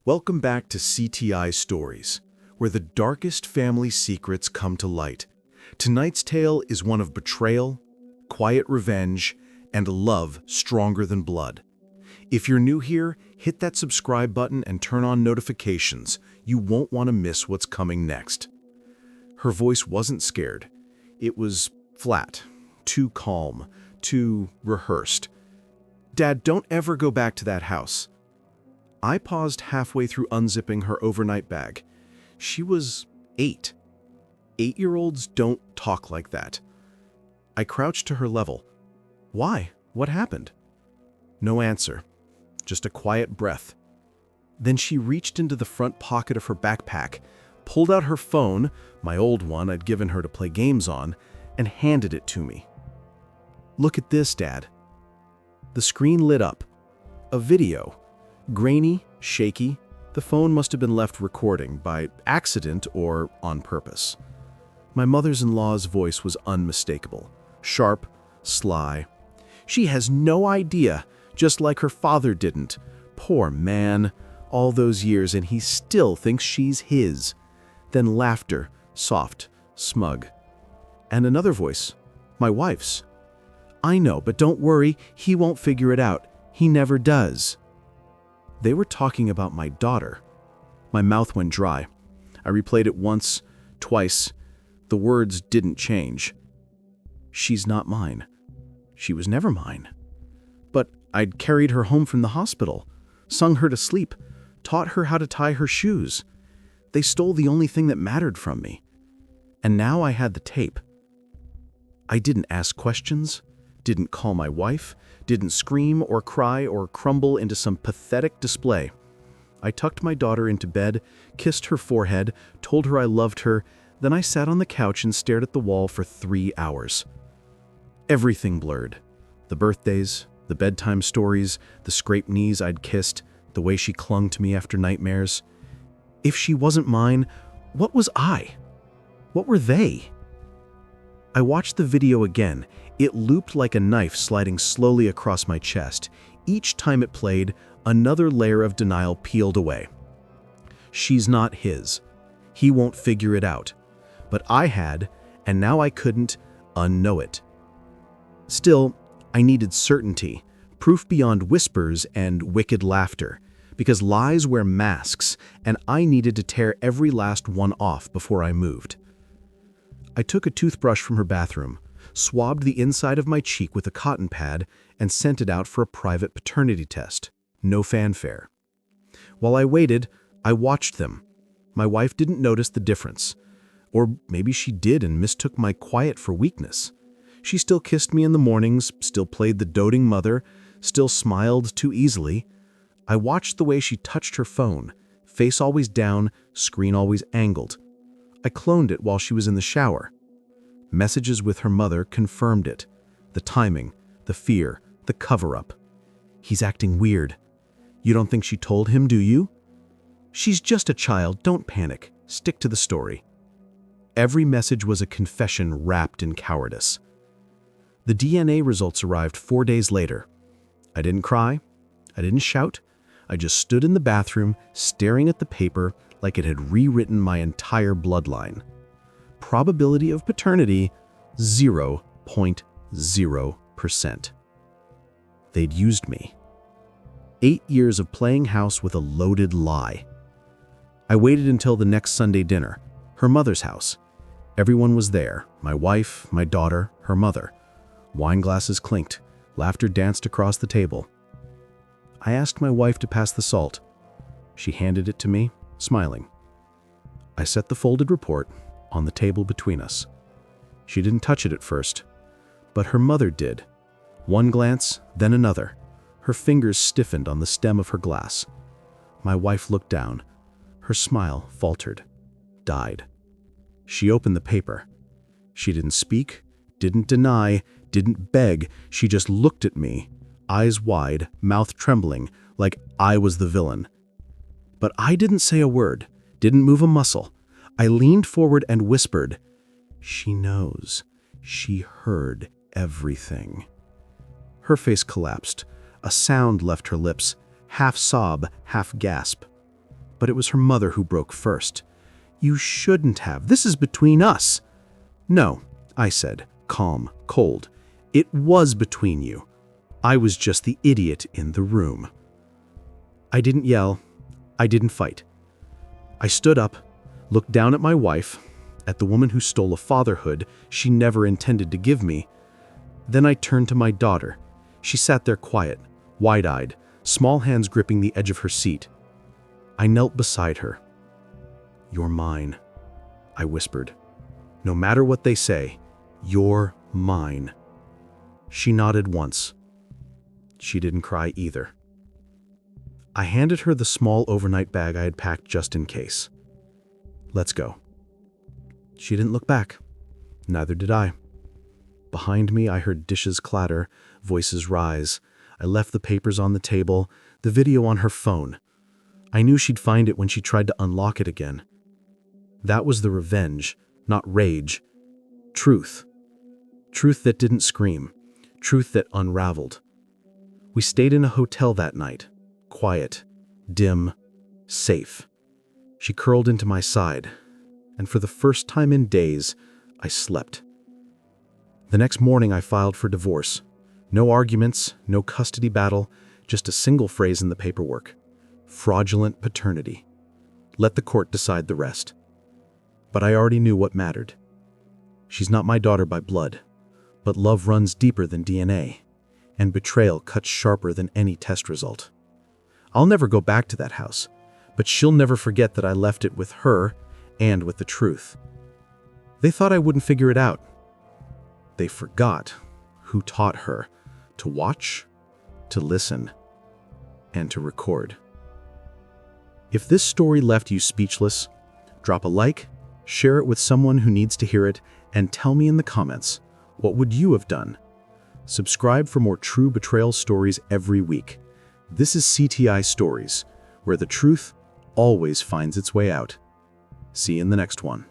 Welcome back to CTI Stories, where the darkest family secrets come to light. Tonight's tale is one of betrayal, quiet revenge, and love stronger than blood. If you're new here, hit that subscribe button and turn on notifications. You won't want to miss what's coming next. Her voice wasn't scared. It was flat, too calm, too rehearsed. "Dad, don't ever go back to that house." I paused halfway through unzipping her overnight bag. She was 8. 8-year-olds don't talk like that. I crouched to her level. "Why? What happened?" No answer, just a quiet breath. Then she reached into the front pocket of her backpack, pulled out her phone, my old one I'd given her to play games on, and handed it to me. "Look at this, Dad." The screen lit up. A video. Grainy, shaky, the phone must have been left recording by accident or on purpose. My mother-in-law's voice was unmistakable, sharp, sly. "She has no idea, just like her father didn't. Poor man, all those years and he still thinks she's his." Then laughter, soft, smug. And another voice, my wife's. "I know, but don't worry, he won't figure it out. He never does." They were talking about my daughter. My mouth went dry. I replayed it once, twice. The words didn't change. "She's not mine. She was never mine." But I'd carried her home from the hospital, sung her to sleep, taught her how to tie her shoes. They stole the only thing that mattered from me. And now I had the tape. I didn't ask questions, didn't call my wife, didn't scream or cry or crumble into some pathetic display. I tucked my daughter into bed, kissed her forehead, told her I loved her, then I sat on the couch and stared at the wall for 3 hours. Everything blurred. The birthdays, the bedtime stories, the scraped knees I'd kissed, the way she clung to me after nightmares. If she wasn't mine, what was I? What were they? I watched the video again. It looped like a knife sliding slowly across my chest. Each time it played, another layer of denial peeled away. She's not his. He won't figure it out. But I had, and now I couldn't unknow it. Still, I needed certainty, proof beyond whispers and wicked laughter, because lies wear masks, and I needed to tear every last one off before I moved. I took a toothbrush from her bathroom, swabbed the inside of my cheek with a cotton pad, and sent it out for a private paternity test. No fanfare. While I waited, I watched them. My wife didn't notice the difference. Or maybe she did and mistook my quiet for weakness. She still kissed me in the mornings, still played the doting mother, still smiled too easily. I watched the way she touched her phone, face always down, screen always angled. I cloned it while she was in the shower. Messages with her mother confirmed it. The timing, the fear, the cover-up. "He's acting weird. You don't think she told him, do you?" "She's just a child, don't panic. Stick to the story." Every message was a confession wrapped in cowardice. The DNA results arrived 4 days later. I didn't cry. I didn't shout. I just stood in the bathroom, staring at the paper like it had rewritten my entire bloodline. Probability of paternity, 0.0%. They'd used me. 8 years of playing house with a loaded lie. I waited until the next Sunday dinner, her mother's house. Everyone was there, my wife, my daughter, her mother. Wine glasses clinked, laughter danced across the table. I asked my wife to pass the salt. She handed it to me, smiling. I set the folded report on the table between us. She didn't touch it at first, but her mother did. One glance, then another. Her fingers stiffened on the stem of her glass. My wife looked down. Her smile faltered, died. She opened the paper. She didn't speak, didn't deny, didn't beg. She just looked at me, eyes wide, mouth trembling, like I was the villain. But I didn't say a word, didn't move a muscle. I leaned forward and whispered, "She knows. She heard everything." Her face collapsed. A sound left her lips, half sob, half gasp. but it was her mother who broke first. "You shouldn't have. This is between us." "No," I said, calm, cold. "It was between you. I was just the idiot in the room." I didn't yell. I didn't fight. I stood up, looked down at my wife, at the woman who stole a fatherhood she never intended to give me. Then I turned to my daughter. She sat there quiet, wide-eyed, small hands gripping the edge of her seat. I knelt beside her. "You're mine," I whispered. "No matter what they say, you're mine." She nodded once. She didn't cry either. I handed her the small overnight bag I had packed just in case. "Let's go." She didn't look back. Neither did I. Behind me, I heard dishes clatter, voices rise. I left the papers on the table, the video on her phone. I knew she'd find it when she tried to unlock it again. That was the revenge, not rage. Truth. Truth that didn't scream. Truth that unraveled. We stayed in a hotel that night. Quiet, dim, safe. She curled into my side, and for the first time in days, I slept. The next morning, I filed for divorce. No arguments, no custody battle, just a single phrase in the paperwork. Fraudulent paternity. Let the court decide the rest. But I already knew what mattered. She's not my daughter by blood, but love runs deeper than DNA, and betrayal cuts sharper than any test result. I'll never go back to that house, but she'll never forget that I left it with her and with the truth. They thought I wouldn't figure it out. They forgot who taught her to watch, to listen, and to record. If this story left you speechless, drop a like, share it with someone who needs to hear it, and tell me in the comments, what would you have done? Subscribe for more true betrayal stories every week. This is CTI Stories, where the truth always finds its way out. See you in the next one.